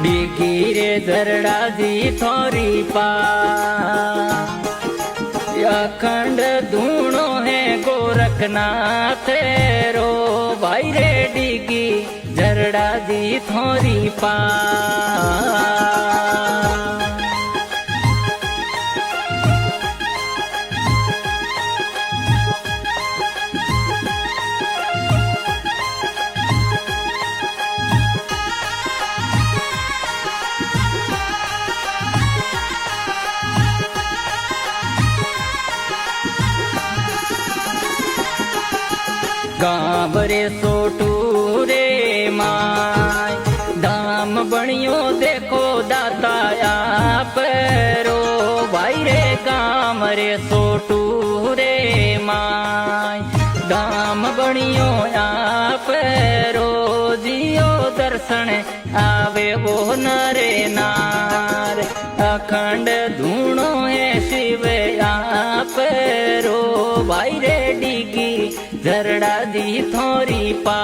डिगी रे झरड़ा दी थोरी पा अखंड धूणो है गोरखनाथ रो भाई रे डिगी झरड़ा दी थोरी पा गाँव रे सोटू रे माय धाम बनियो देखो दाता आप रो भाई रे गाँव रे सोटू रे माय धाम बनियो आप रो जियो दर्शन आवे वो नरे नार अखंड धूणो है शिव आप रो भाई रे डिगी झरड़ा दी थोरी पा